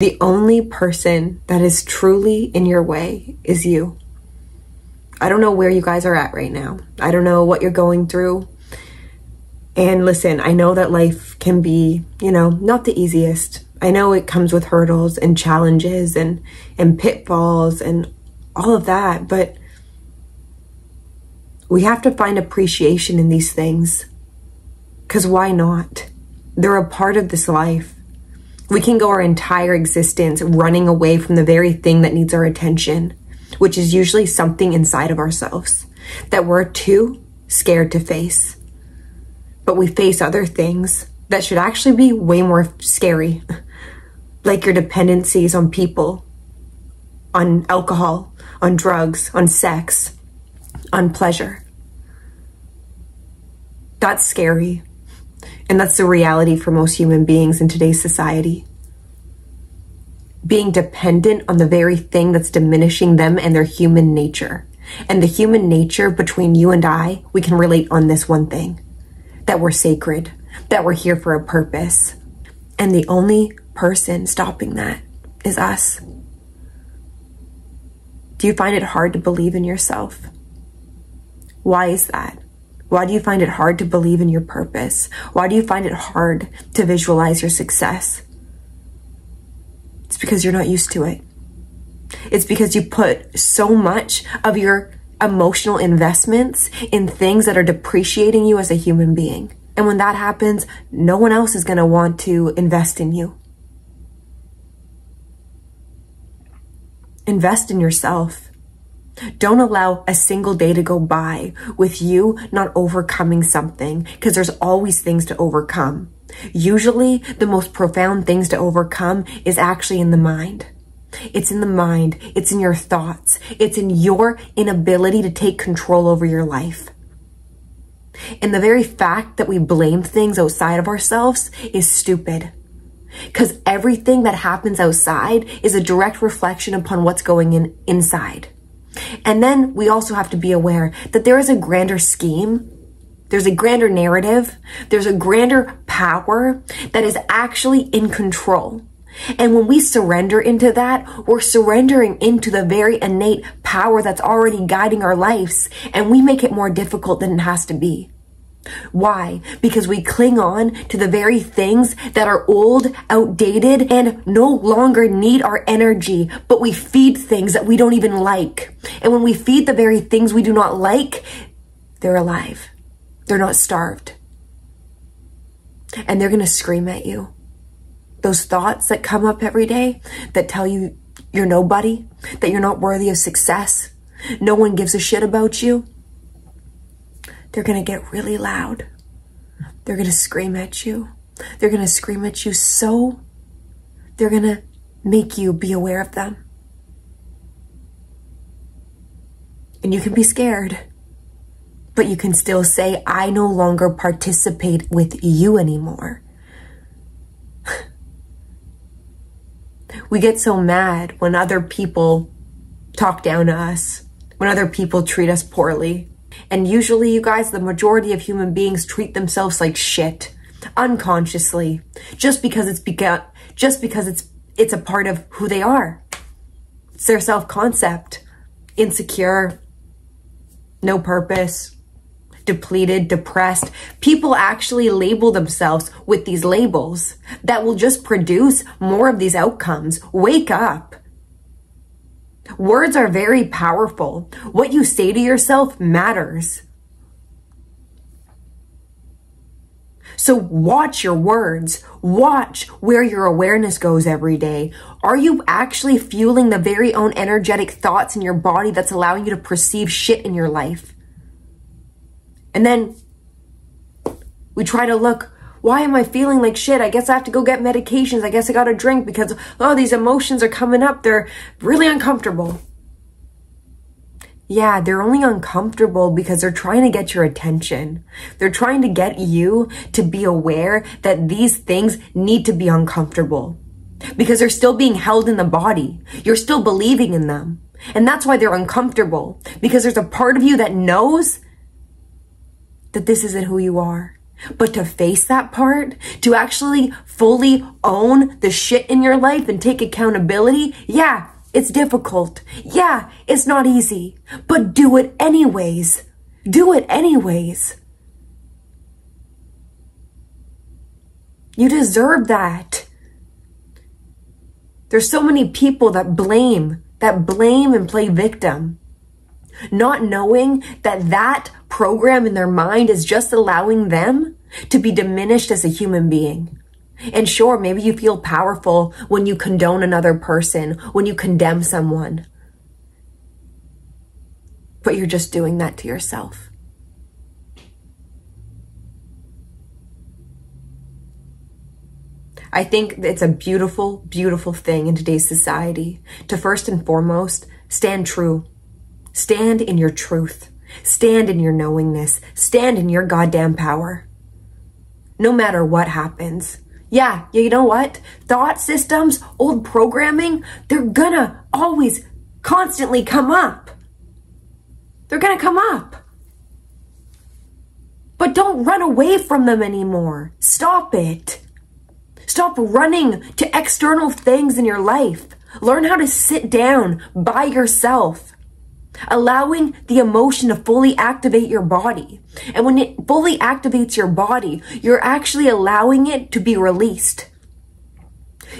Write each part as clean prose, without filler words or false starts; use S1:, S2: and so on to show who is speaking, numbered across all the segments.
S1: The only person that is truly in your way is you. I don't know where you guys are at right now. I don't know what you're going through. And listen, I know that life can be, not the easiest. I know it comes with hurdles and challenges and pitfalls and all of that, but we have to find appreciation in these things. Because why not? They're a part of this life. We can go our entire existence running away from the very thing that needs our attention, which is usually something inside of ourselves that we're too scared to face. But we face other things that should actually be way more scary, like your dependencies on people, on alcohol, on drugs, on sex, on pleasure. That's scary. And that's the reality for most human beings in today's society. Being dependent on the very thing that's diminishing them and their human nature. And the human nature between you and I, we can relate on this one thing. That we're sacred. That we're here for a purpose. And the only person stopping that is us. Do you find it hard to believe in yourself? Why is that? Why do you find it hard to believe in your purpose? Why do you find it hard to visualize your success? It's because you're not used to it. It's because you put so much of your emotional investments in things that are depreciating you as a human being. And when that happens, no one else is going to want to invest in you. Invest in yourself. Don't allow a single day to go by with you not overcoming something, because there's always things to overcome. Usually, the most profound things to overcome is actually in the mind. It's in the mind. It's in your thoughts. It's in your inability to take control over your life. And the very fact that we blame things outside of ourselves is stupid. Because everything that happens outside is a direct reflection upon what's going inside. And then we also have to be aware that there is a grander scheme, there's a grander narrative, there's a grander power that is actually in control. And when we surrender into that, we're surrendering into the very innate power that's already guiding our lives, and we make it more difficult than it has to be. Why? Because we cling on to the very things that are old, outdated, and no longer need our energy, but we feed things that we don't even like. And when we feed the very things we do not like, they're alive. They're not starved. And they're going to scream at you. Those thoughts that come up every day that tell you you're nobody, that you're not worthy of success, no one gives a shit about you. They're going to get really loud. They're going to scream at you. They're going to scream at you so they're going to make you be aware of them. And you can be scared, but you can still say, I no longer participate with you anymore. We get so mad when other people talk down to us, when other people treat us poorly. And usually, you guys, the majority of human beings treat themselves like shit, unconsciously, just because it's a part of who they are. It's their self-concept. Insecure, no purpose, depleted, depressed. People actually label themselves with these labels that will just produce more of these outcomes. Wake up. Words are very powerful. What you say to yourself matters. So watch your words. Watch where your awareness goes every day. Are you actually fueling the very own energetic thoughts in your body that's allowing you to perceive shit in your life? And then we try to look, why am I feeling like shit? I guess I have to go get medications. I guess I gotta drink because, oh, these emotions are coming up. They're really uncomfortable. Yeah, they're only uncomfortable because they're trying to get your attention. They're trying to get you to be aware that these things need to be uncomfortable because they're still being held in the body. You're still believing in them. And that's why they're uncomfortable, because there's a part of you that knows that this isn't who you are. But to face that part, to actually fully own the shit in your life and take accountability, yeah, it's difficult. Yeah, it's not easy. But do it anyways. Do it anyways. You deserve that. There's so many people that blame and play victim, not knowing that that program in their mind is just allowing them to be diminished as a human being. And sure, maybe you feel powerful when you condone another person, when you condemn someone, but you're just doing that to yourself. I think it's a beautiful, beautiful thing in today's society to first and foremost stand true. Stand in your truth. Stand in your knowingness. Stand in your goddamn power. No matter what happens. Yeah, you know what? Thought systems, old programming, they're gonna always constantly come up. They're gonna come up. But don't run away from them anymore. Stop it. Stop running to external things in your life. Learn how to sit down by yourself, allowing the emotion to fully activate your body. And when it fully activates your body, you're actually allowing it to be released.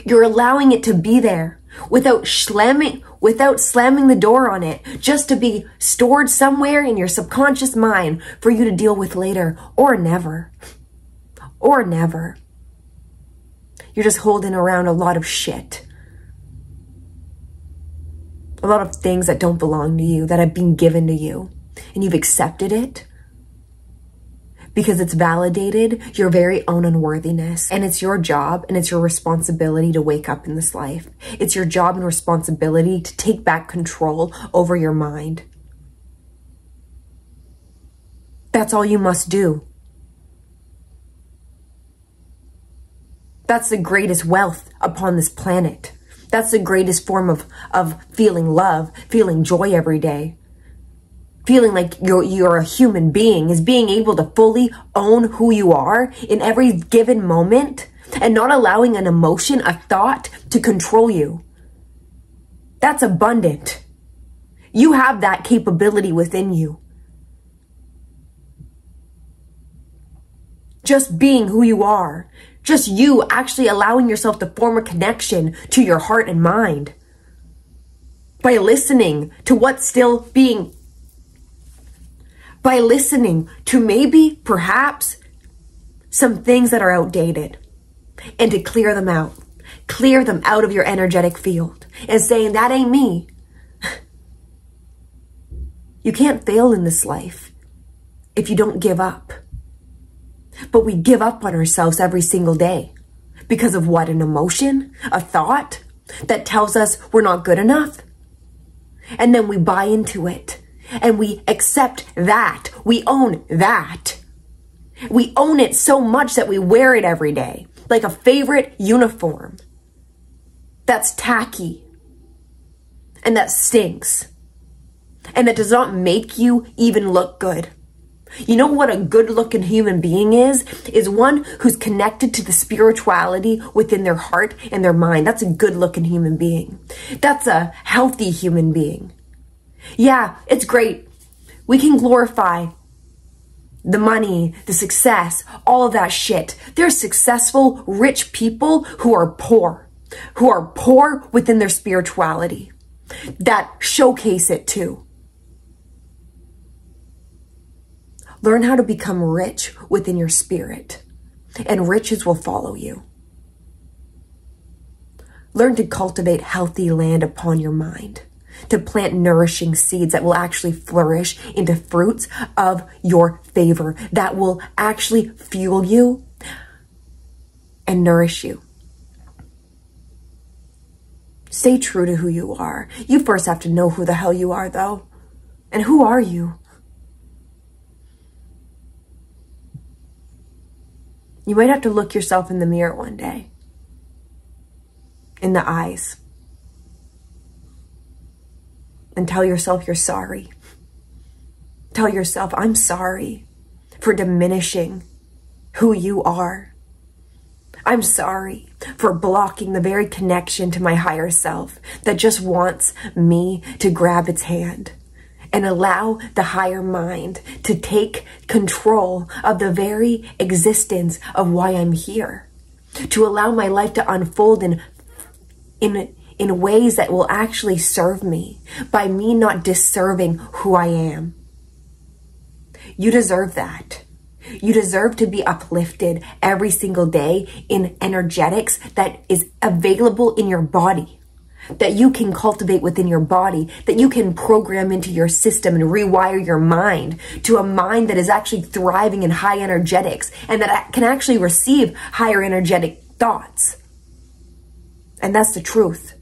S1: You're allowing it to be there without slamming the door on it, just to be stored somewhere in your subconscious mind for you to deal with later, or never. Or never. You're just holding around a lot of shit. A lot of things that don't belong to you, that have been given to you. And you've accepted it because it's validated your very own unworthiness. And it's your job and it's your responsibility to wake up in this life. It's your job and responsibility to take back control over your mind. That's all you must do. That's the greatest wealth upon this planet. That's the greatest form of feeling love, feeling joy every day. Feeling like you're a human being, is being able to fully own who you are in every given moment and not allowing an emotion, a thought to control you. That's abundant. You have that capability within you. Just being who you are. Just you actually allowing yourself to form a connection to your heart and mind by listening to what's still being, by listening to maybe, perhaps, some things that are outdated, and to clear them out of your energetic field and saying, that ain't me. You can't fail in this life if you don't give up. But we give up on ourselves every single day because of what? An emotion, a thought that tells us we're not good enough. And then we buy into it and we accept that. We own that. We own it so much that we wear it every day like a favorite uniform. That's tacky and that stinks and that does not make you even look good. You know what a good-looking human being is one who's connected to the spirituality within their heart and their mind. That's a good-looking human being. That's a healthy human being. Yeah, it's great. We can glorify the money, the success, all of that shit. There's successful, rich people who are poor within their spirituality, that showcase it too. Learn how to become rich within your spirit, and riches will follow you. Learn to cultivate healthy land upon your mind, to plant nourishing seeds that will actually flourish into fruits of your favor, that will actually fuel you and nourish you. Stay true to who you are. You first have to know who the hell you are, though. And who are you? You might have to look yourself in the mirror one day, in the eyes, and tell yourself you're sorry. Tell yourself, I'm sorry for diminishing who you are. I'm sorry for blocking the very connection to my higher self that just wants me to grab its hand and allow the higher mind to take control of the very existence of why I'm here, to allow my life to unfold in ways that will actually serve me by me not disserving who I am. You deserve that. You deserve to be uplifted every single day in energetics that is available in your body, that you can cultivate within your body, that you can program into your system and rewire your mind to a mind that is actually thriving in high energetics and that can actually receive higher energetic thoughts. And that's the truth.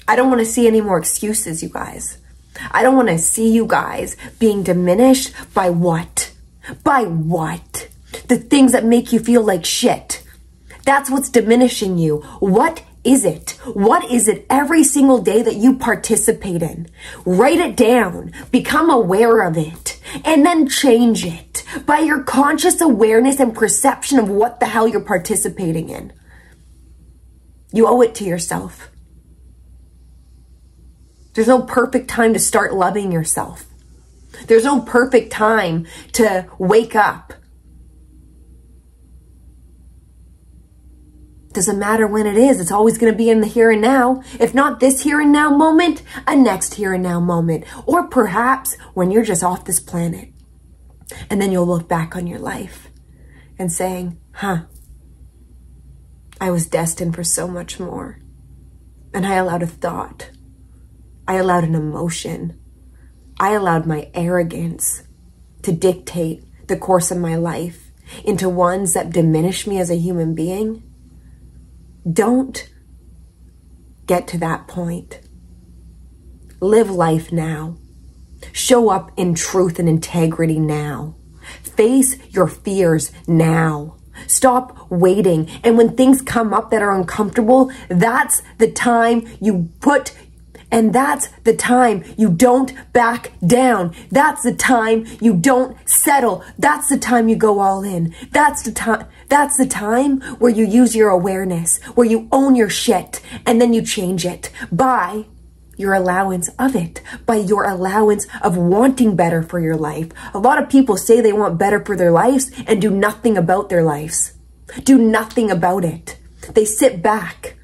S1: I don't want to see any more excuses, you guys. I don't want to see you guys being diminished by what? By what? The things that make you feel like shit. That's what's diminishing you. What is it? What is it every single day that you participate in? Write it down. Become aware of it. And then change it by your conscious awareness and perception of what the hell you're participating in. You owe it to yourself. There's no perfect time to start loving yourself. There's no perfect time to wake up. Doesn't matter when it is. It's always going to be in the here and now. If not this here and now moment, a next here and now moment. Or perhaps when you're just off this planet. And then you'll look back on your life and saying, I was destined for so much more. And I allowed a thought. I allowed an emotion. I allowed my arrogance to dictate the course of my life into ones that diminish me as a human being. Don't get to that point. Live life now. Show up in truth and integrity now. Face your fears now. Stop waiting. And when things come up that are uncomfortable, that's the time you put. And that's the time you don't back down. That's the time you don't settle. That's the time you go all in. That's the time where you use your awareness, where you own your shit, and then you change it by your allowance of it, by your allowance of wanting better for your life. A lot of people say they want better for their lives and do nothing about their lives. Do nothing about it. They sit back.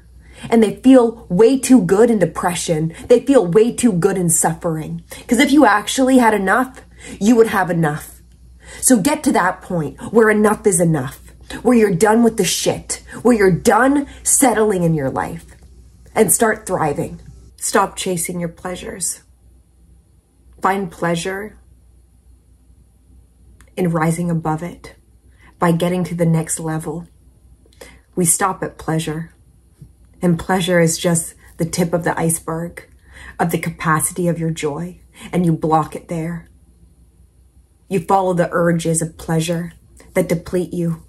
S1: And they feel way too good in depression. They feel way too good in suffering. Because if you actually had enough, you would have enough. So get to that point where enough is enough. Where you're done with the shit. Where you're done settling in your life. And start thriving. Stop chasing your pleasures. Find pleasure in rising above it. By getting to the next level. We stop at pleasure. And pleasure is just the tip of the iceberg of the capacity of your joy. And you block it there. You follow the urges of pleasure that deplete you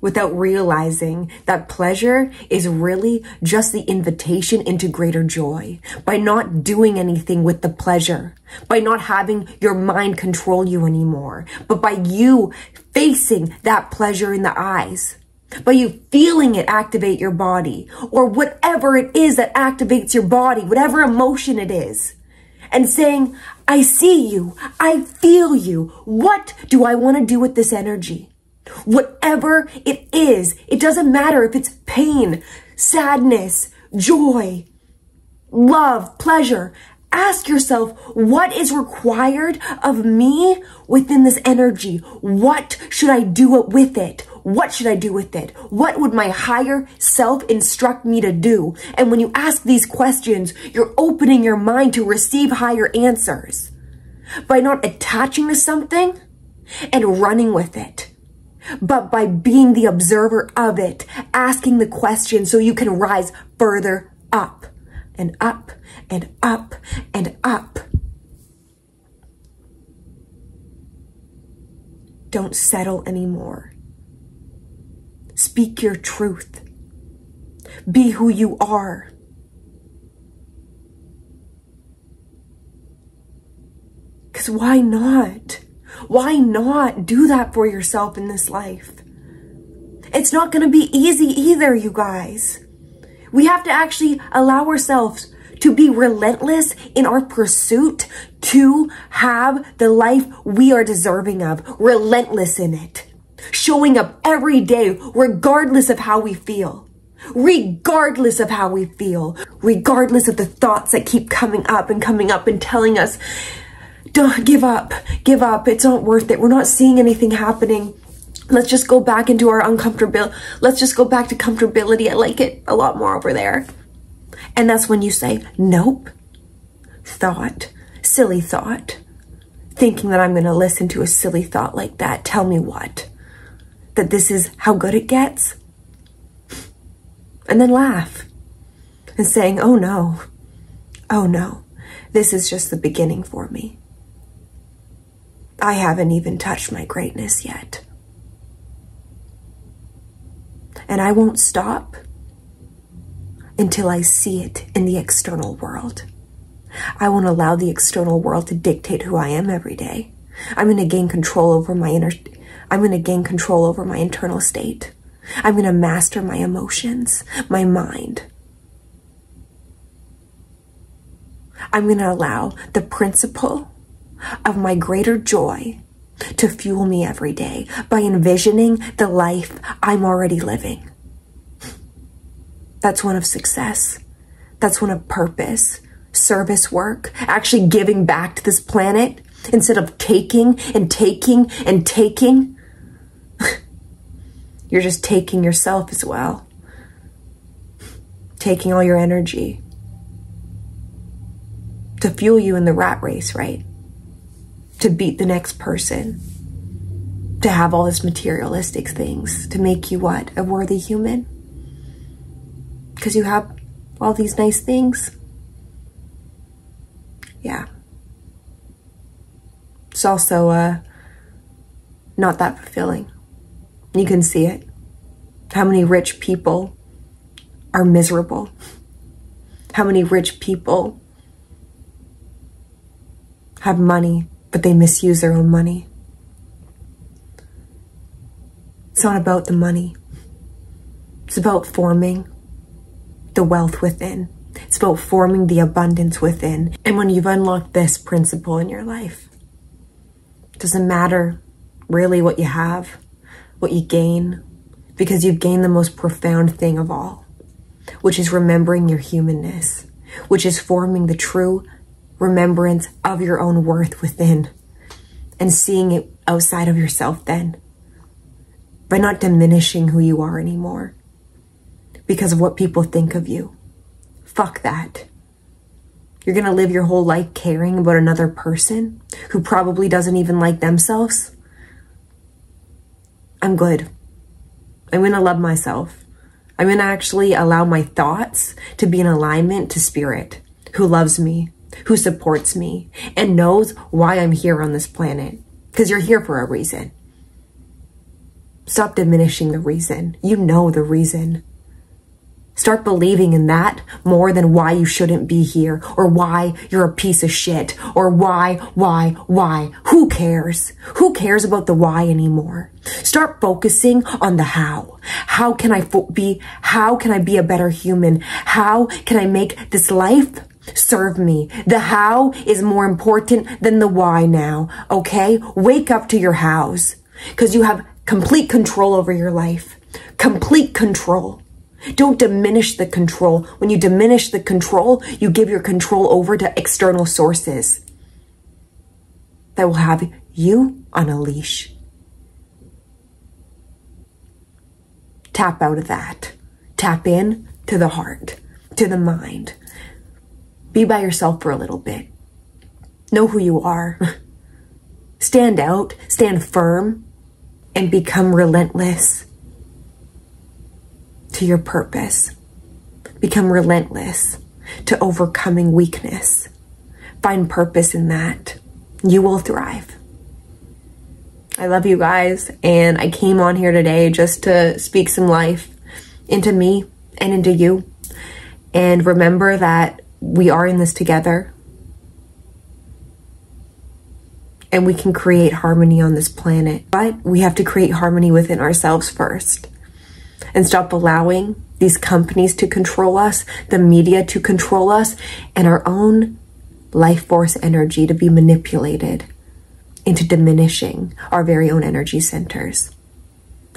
S1: without realizing that pleasure is really just the invitation into greater joy. By not doing anything with the pleasure. By not having your mind control you anymore. But by you facing that pleasure in the eyes. By you feeling it activate your body, or whatever it is that activates your body, whatever emotion it is, and saying, I see you, I feel you, what do I want to do with this energy? Whatever it is, it doesn't matter if it's pain, sadness, joy, love, pleasure. Ask yourself, what is required of me within this energy? What should I do with it? What should I do with it? What would my higher self instruct me to do? And when you ask these questions, you're opening your mind to receive higher answers by not attaching to something and running with it, but by being the observer of it, asking the question so you can rise further up and up and up and up. Don't settle anymore. Speak your truth. Be who you are. Because why not? Why not do that for yourself in this life? It's not going to be easy either, you guys. We have to actually allow ourselves to be relentless in our pursuit to have the life we are deserving of. Relentless in it. Showing up every day, regardless of how we feel. Regardless of how we feel. Regardless of the thoughts that keep coming up and telling us, don't give up, it's not worth it. We're not seeing anything happening. Let's just go back into our uncomfortability. Let's just go back to comfortability. I like it a lot more over there. And that's when you say, nope. Thought, silly thought. Thinking that I'm going to listen to a silly thought like that. Tell me what? That this is how good it gets? And then laugh. And saying, oh no, this is just the beginning for me. I haven't even touched my greatness yet. And I won't stop until I see it in the external world. I won't allow the external world to dictate who I am every day. I'm going to gain control over my internal state. I'm going to master my emotions, my mind. I'm going to allow the principle of my greater joy to fuel me every day by envisioning the life I'm already living. That's one of success. That's one of purpose, service work, actually giving back to this planet instead of taking and taking and taking. You're just taking yourself as well. Taking all your energy to fuel you in the rat race, right? To beat the next person, to have all this materialistic things, to make you what? A worthy human? Because you have all these nice things? Yeah. It's also not that fulfilling. You can see it. How many rich people are miserable? How many rich people have money, but they misuse their own money? It's not about the money. It's about forming the wealth within. It's about forming the abundance within. And when you've unlocked this principle in your life, it doesn't matter really what you have, what you gain, because you've gained the most profound thing of all, which is remembering your humanness, which is forming the true remembrance of your own worth within and seeing it outside of yourself then, by not diminishing who you are anymore because of what people think of you. Fuck that. You're gonna live your whole life caring about another person who probably doesn't even like themselves? I'm good. I'm gonna love myself. I'm gonna actually allow my thoughts to be in alignment to spirit, who loves me, who supports me, and knows why I'm here on this planet. Because you're here for a reason. Stop diminishing the reason. You know the reason. Start believing in that more than why you shouldn't be here, or why you're a piece of shit, or why. Who cares? Who cares about the why anymore? Start focusing on the how. How can I be a better human? How can I make this life serve me? The how is more important than the why now, okay? Wake up to your hows, because you have complete control over your life. Complete control. Don't diminish the control. When you diminish the control, you give your control over to external sources that will have you on a leash. Tap out of that. Tap in to the heart, to the mind. Be by yourself for a little bit. Know who you are. Stand out, stand firm, and become relentless to your purpose. Become relentless to overcoming weakness. Find purpose in that. You will thrive. I love you guys, and I came on here today just to speak some life into me and into you. And remember that we are in this together. and we can create harmony on this planet. But we have to create harmony within ourselves first and stop allowing these companies to control us, the media to control us, and our own life force energy to be manipulated into diminishing our very own energy centers.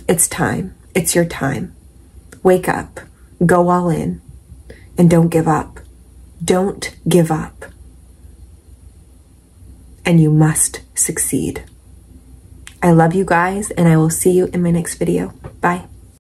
S1: It's time. It's your time. Wake up. Go all in. And don't give up. Don't give up. And you must succeed. I love you guys, and I will see you in my next video. Bye.